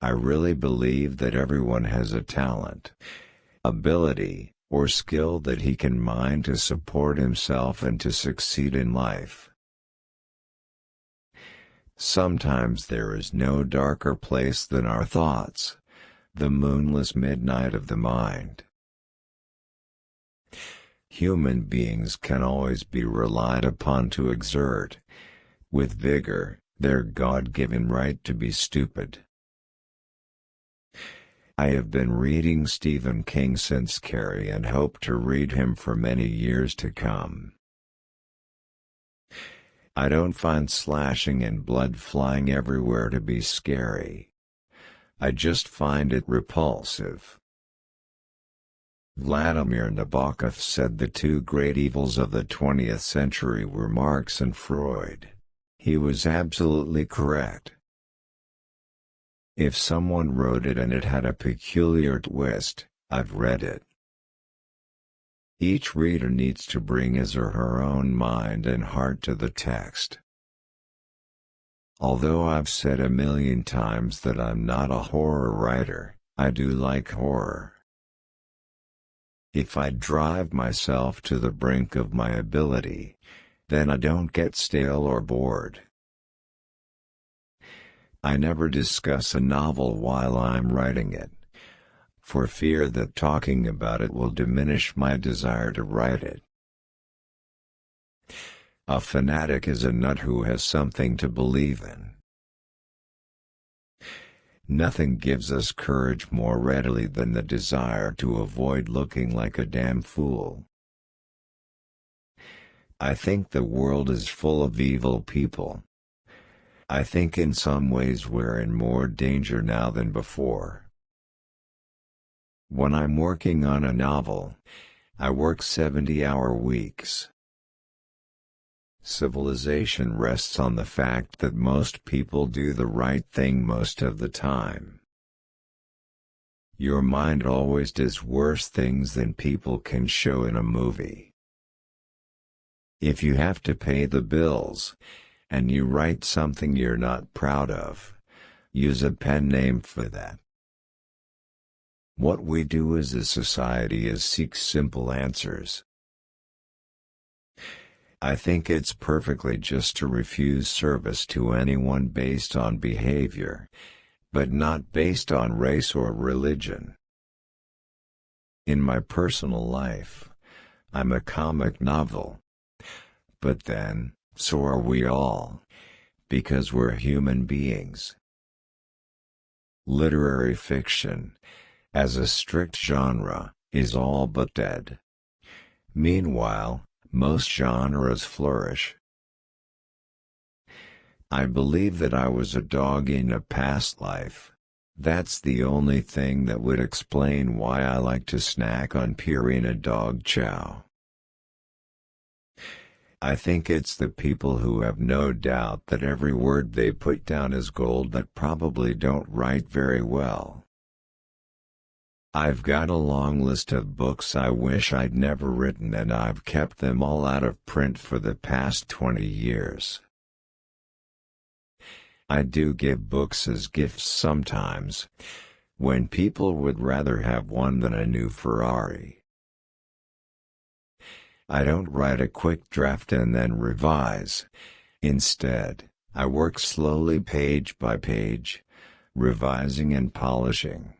I really believe that everyone has a talent, ability, or skill that he can mine to support himself and to succeed in life. Sometimes there is no darker place than our thoughts, the moonless midnight of the mind. Human beings can always be relied upon to exert, with vigor, their God-given right to be stupid. I have been reading Stephen King since CARRIE and hope to read him for many years to come. I don't find slashing and blood flying everywhere to be scary. I just find it repulsive. Vladimir Nabokov said the two great evils of the 20th century were Marx and Freud. He was absolutely correct. If someone wrote it and it had a peculiar twist, I've read it. Each reader needs to bring his or her own mind and heart to the text. Although I've said a million times that I'm not a horror writer, I do like horror. If I drive myself to the brink of my ability, then I don't get stale or bored. I never discuss a novel while I'm writing it, for fear that talking about it will diminish my desire to write it. A fanatic is a nut who has something to believe in. Nothing gives us courage more readily than the desire to avoid looking like a damn fool. I think the world is full of evil people. I think in some ways we're in more danger now than before. When I'm working on a novel, I work 70-hour weeks. Civilization rests on the fact that most people do the right thing most of the time. Your mind always does worse things than people can show in a movie. If you have to pay the bills, and you write something you're not proud of, use a pen name for that. What we do as a society is seek simple answers. I think it's perfectly just to refuse service to anyone based on behavior, but not based on race or religion. In my personal life, I'm a comic novel. But then, so are we all, because we're human beings. Literary fiction, as a strict genre, is all but dead. Meanwhile, most genres flourish. I believe that I was a dog in a past life. That's the only thing that would explain why I like to snack on Purina dog chow. I think it's the people who have no doubt that every word they put down is gold that probably don't write very well. I've got a long list of books I wish I'd never written, and I've kept them all out of print for the past 20 years. I do give books as gifts sometimes, when people would rather have one than a new Ferrari. I don't write a quick draft and then revise. Instead, I work slowly page by page, revising and polishing.